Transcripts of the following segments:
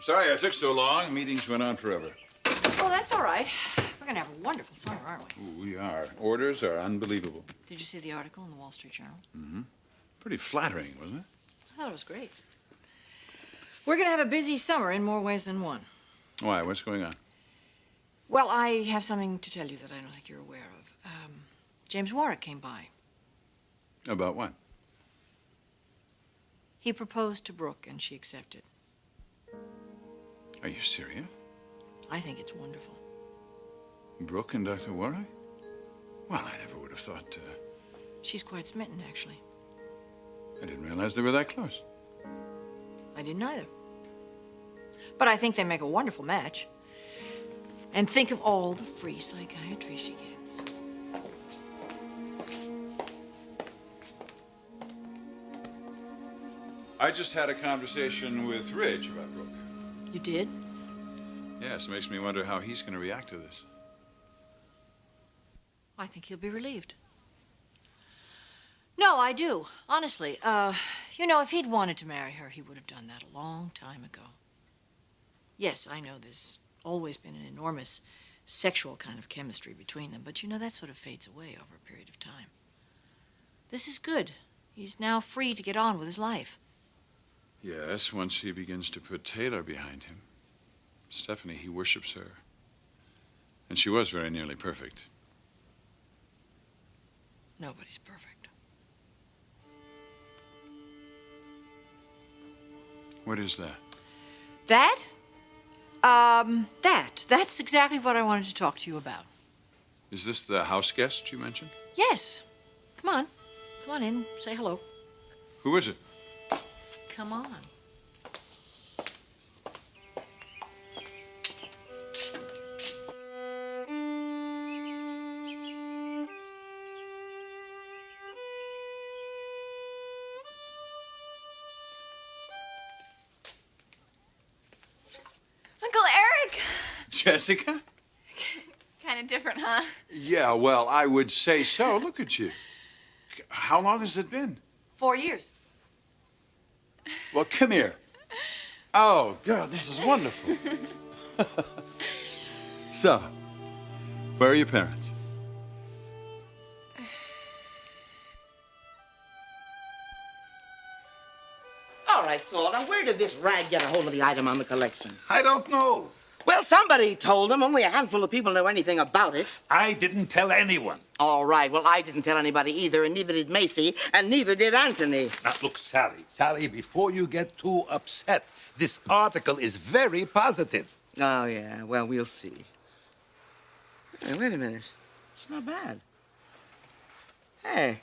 Sorry I took so long. Meetings went on forever. Oh, that's all right. We're going to have a wonderful summer, aren't we? Ooh, we are. Orders are unbelievable. Did you see the article in the Wall Street Journal? Mm-hmm. Pretty flattering, wasn't it? I thought it was great. We're going to have a busy summer in more ways than one. Why? What's going on? Well, I have something to tell you that I don't think you're aware of. James Warwick came by. About what? He proposed to Brooke, and she accepted. Are you serious? I think it's wonderful. Brooke and Dr. Warwick? Well, I never would have thought... She's quite smitten, actually. I didn't realize they were that close. I didn't either. But I think they make a wonderful match. And think of all the free psychiatry she gets. I just had a conversation with Ridge about Brooke. You did? Yes, it makes me wonder how he's going to react to this. I think he'll be relieved. No, I do. Honestly. You know, if he'd wanted to marry her, he would have done that a long time ago. Yes, I know there's always been an enormous sexual kind of chemistry between them, but you know, that sort of fades away over a period of time. This is good. He's now free to get on with his life. Yes, once he begins to put Taylor behind him. Stephanie, he worships her. And she was very nearly perfect. Nobody's perfect. What is that? That? That's exactly what I wanted to talk to you about. Is this the house guest you mentioned? Yes. Come on. Come on in. Say hello. Who is it? Come on. Uncle Eric! Jessica? Kind of different, huh? Yeah, well, I would say so. Look at you. How long has it been? 4 years. Well, come here. Oh, girl, this is wonderful. So, where are your parents? All right, Saul, now where did this rag get a hold of the item on the collection? I don't know. Well, somebody told him. Only a handful of people know anything about it. I didn't tell anyone. All right, well, I didn't tell anybody either, and neither did Macy, and neither did Anthony. Now, look, Sally. Sally, before you get too upset, this article is very positive. Oh, yeah, well, we'll see. Hey, wait a minute. It's not bad. Hey.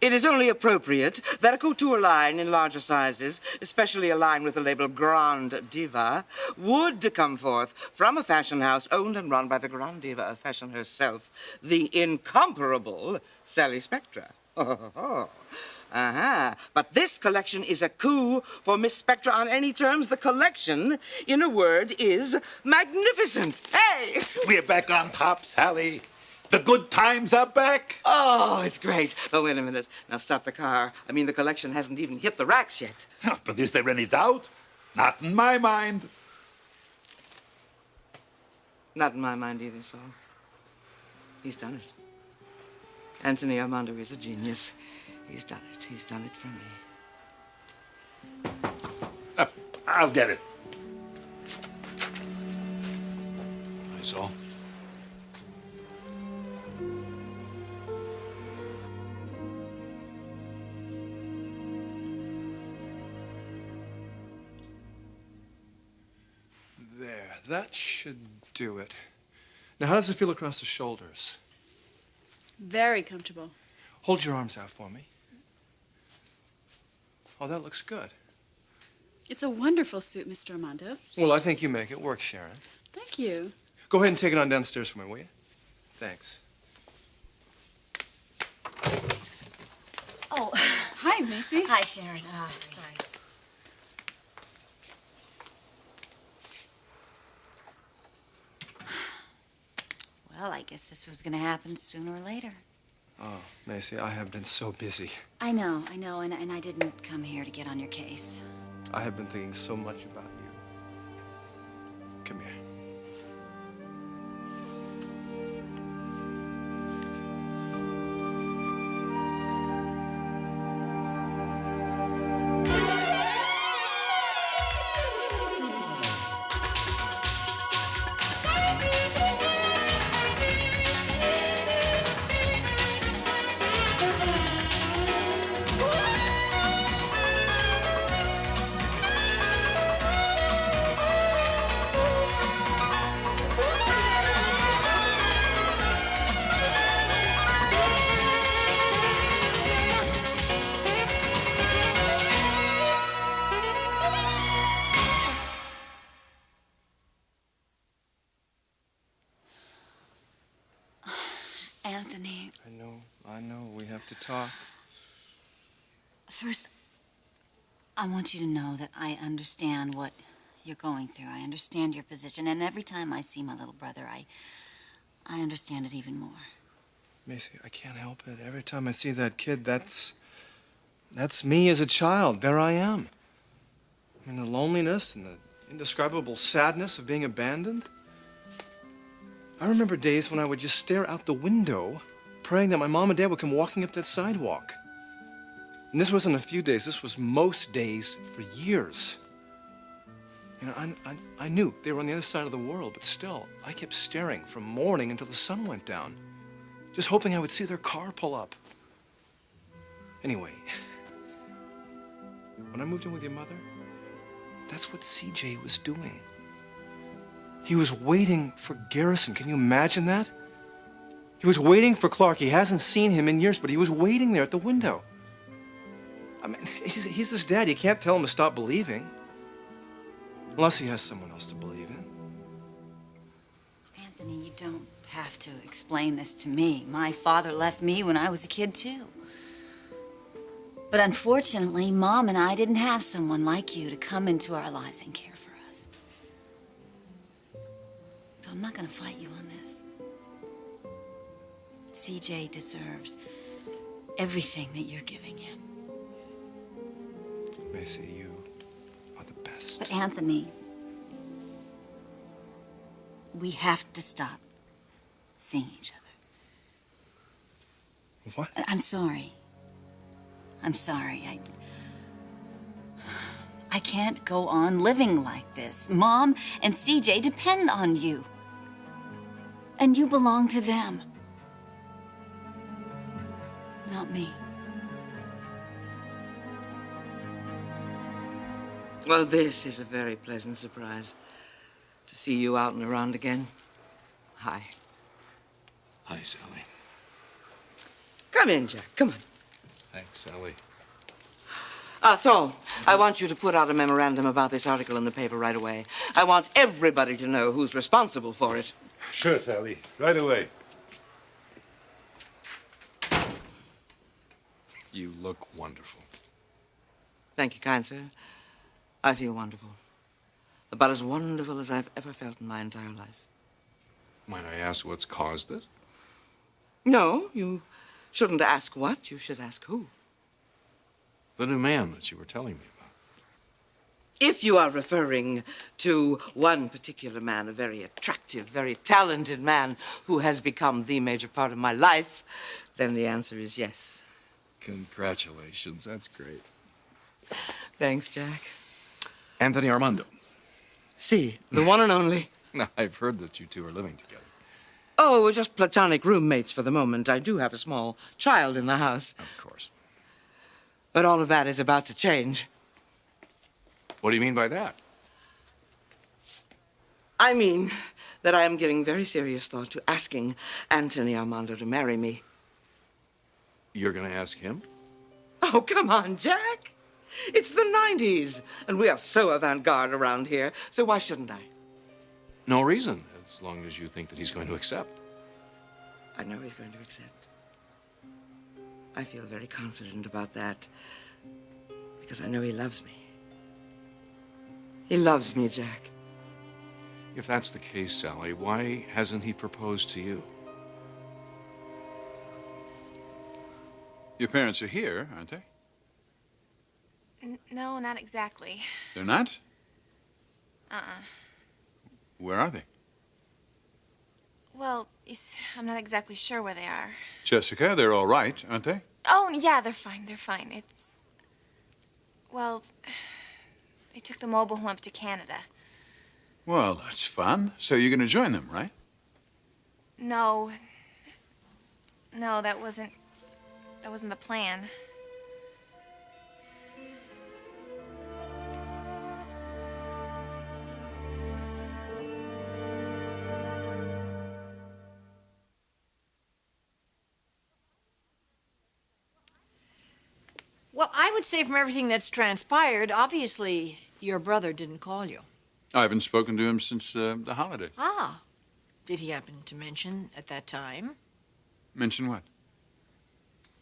It is only appropriate that a couture line in larger sizes, especially a line with the label Grande Diva, would come forth from a fashion house owned and run by the Grande Diva of fashion herself, the incomparable Sally Spectra. But this collection is a coup for Miss Spectra on any terms. The collection, in a word, is magnificent. Hey! We're back on top, Sally. The good times are back. Oh, it's great. Oh, wait a minute. Now, stop the car. I mean, the collection hasn't even hit the racks yet. But is there any doubt? Not in my mind. Not in my mind either, Saul. He's done it. Anthony Armando is a genius. He's done it. He's done it for me. I'll get it. That's all. There, that should do it. Now, how does it feel across the shoulders? Very comfortable. Hold your arms out for me. Oh, that looks good. It's a wonderful suit, Mr. Armando. Well, I think you make it work, Sharon. Thank you. Go ahead and take it on downstairs for me, will you? Thanks. Oh, hi, Macy. Hi, Sharon. Sorry. Well, I guess this was going to happen sooner or later. Oh, Macy, I have been so busy. I know, and I didn't come here to get on your case. I have been thinking so much about you. Come here. Anthony, I know. We have to talk. first, I want you to know that I understand what you're going through. I understand your position, and every time I see my little brother, I understand it even more. Macy, I can't help it. Every time I see that kid, that's me as a child. There I am. I mean, the loneliness and the indescribable sadness of being abandoned. I remember days when I would just stare out the window, praying that my mom and dad would come walking up that sidewalk. And this wasn't a few days, this was most days for years. You know, I knew they were on the other side of the world, but still, I kept staring from morning until the sun went down, just hoping I would see their car pull up. Anyway, when I moved in with your mother, that's what CJ was doing. He was waiting for Garrison. Can you imagine that? He was waiting for Clark. He hasn't seen him in years, but he was waiting there at the window. I mean, he's his dad. You can't tell him to stop believing. Unless he has someone else to believe in. Anthony, you don't have to explain this to me. My father left me when I was a kid, too. But unfortunately, Mom and I didn't have someone like you to come into our lives and care for us. So I'm not going to fight you on this. CJ deserves everything that you're giving him. Macy, you are the best. But Anthony, we have to stop seeing each other. What? I'm sorry. I'm sorry. I can't go on living like this. Mom and CJ depend on you. And you belong to them. Not me. Well, this is a very pleasant surprise. To see you out and around again. Hi. Hi, Sally. Come in, Jack. Come on. Thanks, Sally. Saul, I want you to put out a memorandum about this article in the paper right away. I want everybody to know who's responsible for it. Sure, Sally. Right away. You look wonderful. Thank you, kind sir. I feel wonderful. About as wonderful as I've ever felt in my entire life. Might I ask what's caused this? No, you shouldn't ask what. You should ask who. The new man that you were telling me about. If you are referring to one particular man, a very attractive, very talented man who has become the major part of my life, then the answer is yes. Congratulations. That's great. Thanks, Jack. Anthony Armando. See, the one and only. Now, I've heard that you two are living together. Oh, we're just platonic roommates for the moment. I do have a small child in the house. Of course. But all of that is about to change. What do you mean by that? I mean that I am giving very serious thought to asking Anthony Armando to marry me. You're going to ask him? Oh, come on, Jack. It's the 90s, and we are so avant-garde around here, so why shouldn't I? No reason, as long as you think that he's going to accept. I know he's going to accept. I feel very confident about that, because I know he loves me. He loves me, Jack. If that's the case, Sally, why hasn't he proposed to you? Your parents are here, aren't they? No, not exactly. They're not? Where are they? Well, I'm not exactly sure where they are. Jessica, they're all right, aren't they? Oh, yeah, they're fine. They're fine. Well, they took the mobile home up to Canada. Well, that's fun. So you're going to join them, right? No. No, that wasn't the plan. Well, I would say from everything that's transpired, obviously your brother didn't call you. I haven't spoken to him since the holidays. Ah. Did he happen to mention at that time? Mention what?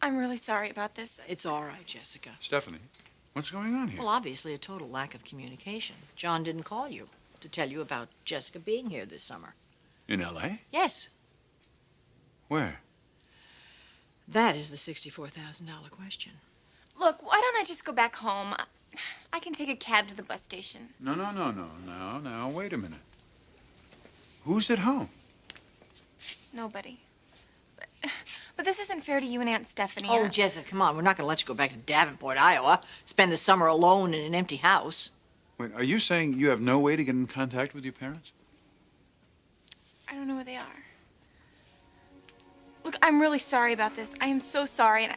I'm really sorry about this. It's all right, Jessica. Stephanie, what's going on here? Well, obviously a total lack of communication. John didn't call you to tell you about Jessica being here this summer. In L.A.? Yes. Where? That is the $64,000 question. Look, why don't I just go back home? I can take a cab to the bus station. No, wait a minute. Who's at home? Nobody. But this isn't fair to you and Aunt Stephanie. Oh, Jessica, come on. We're not going to let you go back to Davenport, Iowa. Spend the summer alone in an empty house. Wait, are you saying you have no way to get in contact with your parents? I don't know where they are. Look, I'm really sorry about this. I am so sorry, and I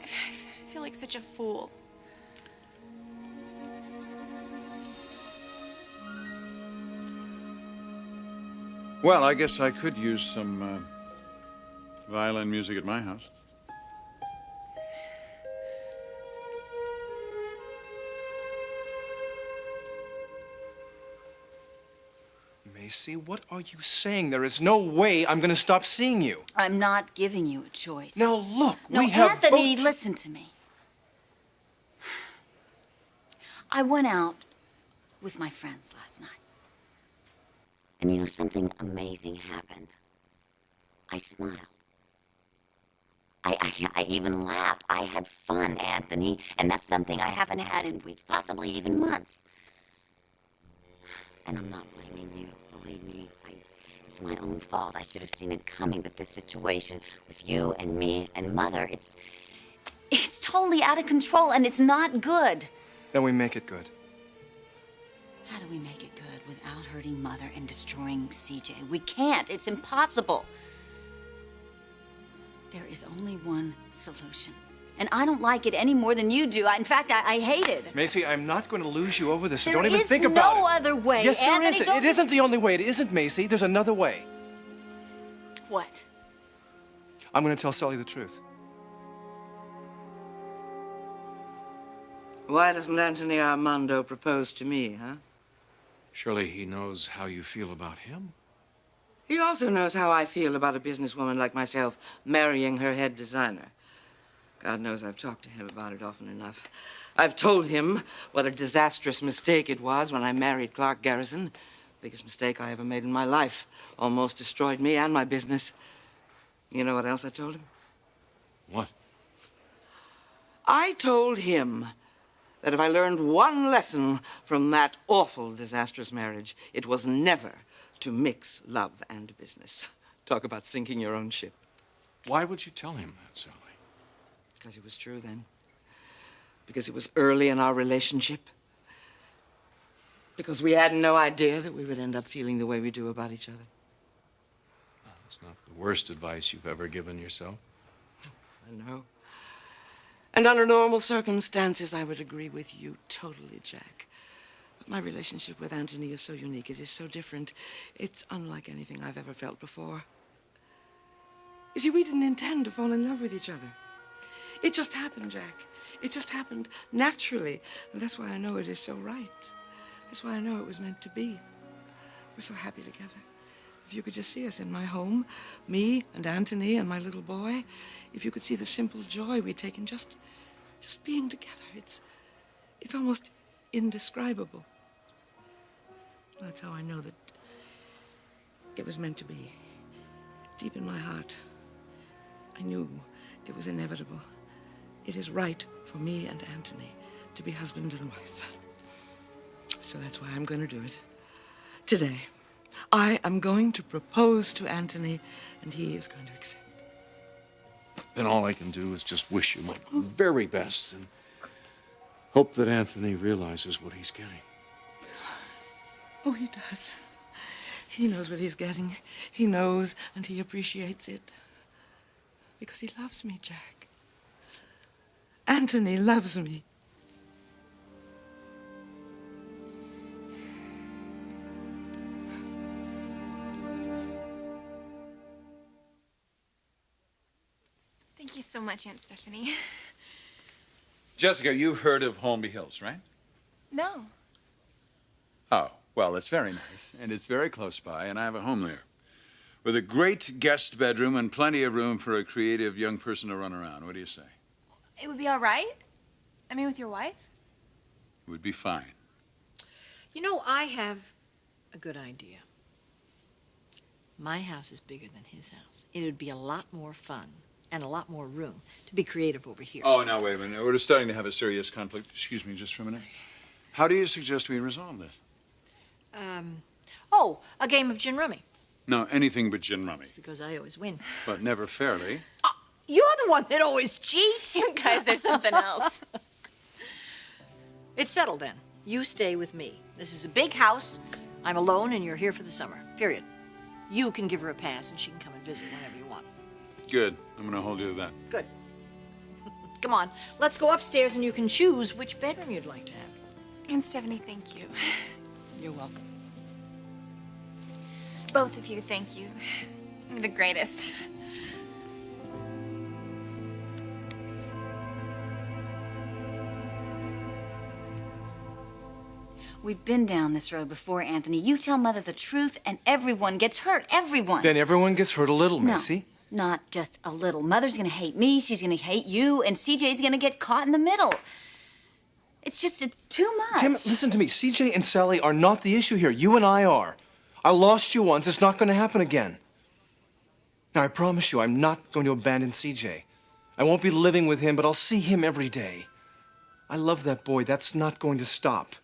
feel like such a fool. Well, I guess I could use some violin music at my house. Macy, what are you saying? There is no way I'm going to stop seeing you. I'm not giving you a choice. Now, look, No, we have Anthony, both... listen to me. I went out with my friends last night. And you know, something amazing happened. I smiled. I even laughed. I had fun, Anthony, and that's something I haven't had in weeks, possibly even months. And I'm not blaming you, believe me. It's my own fault. I should have seen it coming, but this situation with you and me and Mother, it's totally out of control, and it's not good. Then we make it good. How do we make it good without hurting Mother and destroying CJ? We can't. It's impossible. There is only one solution. And I don't like it any more than you do. In fact, I hate it. Macy, I'm not going to lose you over this, so don't There even is think about it. no other way. Yes, there Anthony, is. don't It isn't the only way. It isn't, Macy. There's another way. What? I'm going to tell Sully the truth. Why doesn't Anthony Armando propose to me, huh? Surely he knows how you feel about him. He also knows how I feel about a businesswoman like myself marrying her head designer. God knows I've talked to him about it often enough. I've told him what a disastrous mistake it was when I married Clark Garrison. Biggest mistake I ever made in my life. Almost destroyed me and my business. You know what else I told him? What? I told him that if I learned one lesson from that awful, disastrous marriage, it was never to mix love and business. Talk about sinking your own ship. Why would you tell him that, Sully? Because it was true then. Because it was early in our relationship. Because we had no idea that we would end up feeling the way we do about each other. That's not the worst advice you've ever given yourself. I know. And under normal circumstances, I would agree with you totally, Jack. But my relationship with Anthony is so unique. It is so different. It's unlike anything I've ever felt before. You see, we didn't intend to fall in love with each other. It just happened, Jack. It just happened naturally. And that's why I know it is so right. That's why I know it was meant to be. We're so happy together. If you could just see us in my home, me and Anthony and my little boy, if you could see the simple joy we take in just being together, it's almost indescribable. That's how I know that it was meant to be. Deep in my heart, I knew it was inevitable. It is right for me and Anthony to be husband and wife. So that's why I'm going to do it. Today. I am going to propose to Anthony, and he is going to accept. Then all I can do is just wish you my very best and hope that Anthony realizes what he's getting. Oh, he does. He knows what he's getting. He knows, and he appreciates it. Because he loves me, Jack. Anthony loves me. Thank you so much, Aunt Stephanie. Jessica, you've heard of Holmby Hills, right? No. Oh, well, it's very nice, and it's very close by, and I have a home there. With a great guest bedroom and plenty of room for a creative young person to run around. What do you say? It would be all right? I mean, with your wife? It would be fine. You know, I have a good idea. My house is bigger than his house. It would be a lot more fun and a lot more room to be creative over here. Oh, now, wait a minute. We're starting to have a serious conflict. Excuse me just for a minute. How do you suggest we resolve this? Oh, a game of gin rummy. No, anything but gin rummy. Because I always win. But never fairly. You're the one that always cheats. You guys, there's something else. It's settled then. You stay with me. This is a big house. I'm alone and you're here for the summer. Period. You can give her a pass and she can come and visit whenever you want. Good. I'm going to hold you to that. Good. Come on, let's go upstairs and you can choose which bedroom you'd like to have. Aunt Stephanie, thank you. You're welcome. Both of you, thank you. You're the greatest. We've been down this road before, Anthony. You tell Mother the truth and everyone gets hurt. Everyone. Then everyone gets hurt a little, No, Macy. not just a little. Mother's gonna hate me, she's gonna hate you, and CJ's gonna get caught in the middle. It's too much. Damn it, listen to me. CJ and Sally are not the issue here. You and I are. I lost you once. It's not going to happen again. Now, I promise you, I'm not going to abandon CJ. I won't be living with him, but I'll see him every day. I love that boy. That's not going to stop.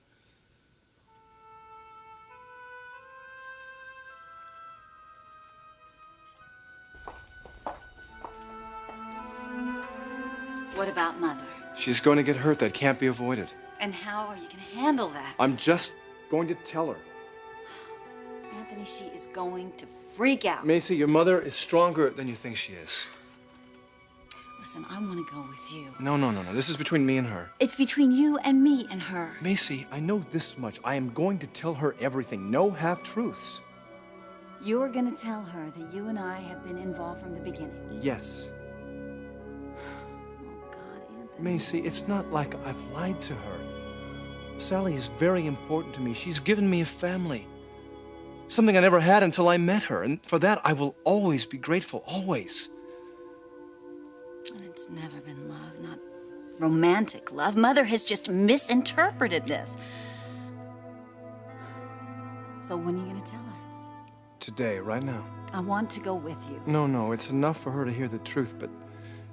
What about Mother? She's going to get hurt. That can't be avoided. And how are you gonna handle that? I'm just going to tell her. Anthony, she is going to freak out. Macy, your mother is stronger than you think she is. Listen, I want to go with you. No. This is between me and her. It's between you and me and her. Macy, I know this much. I am going to tell her everything. No half-truths. You're gonna tell her that you and I have been involved from the beginning. Yes. Oh, God, Anthony. Macy, it's not like I've lied to her. Sally is very important to me. She's given me a family. Something I never had until I met her. And for that, I will always be grateful. Always. And it's never been love, not romantic love. Mother has just misinterpreted this. So when are you gonna tell her? Today, right now. I want to go with you. No, it's enough for her to hear the truth, but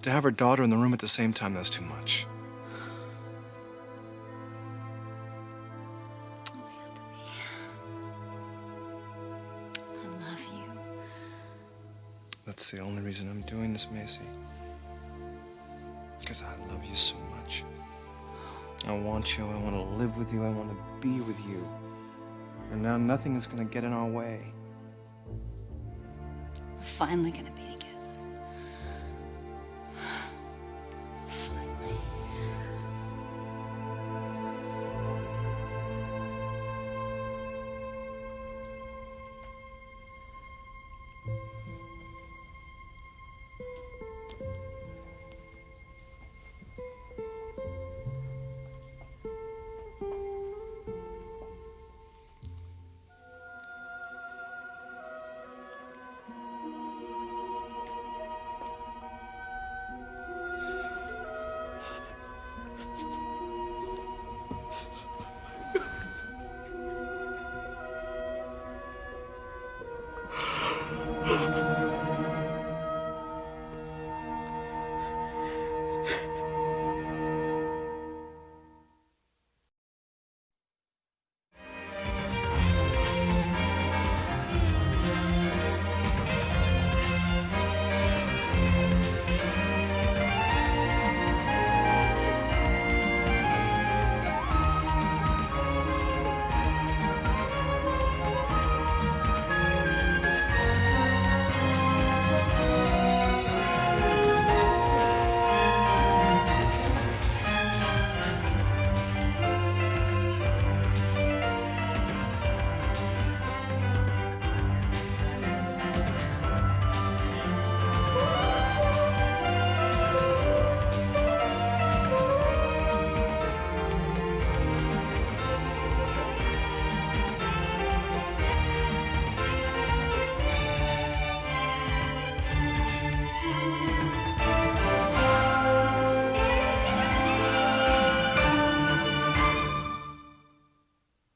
to have her daughter in the room at the same time, that's too much. I love you. That's the only reason I'm doing this, Macy. Because I love you so much. I want you, I want to live with you, I want to be with you. And now nothing is going to get in our way. We're finally gonna be together. Finally.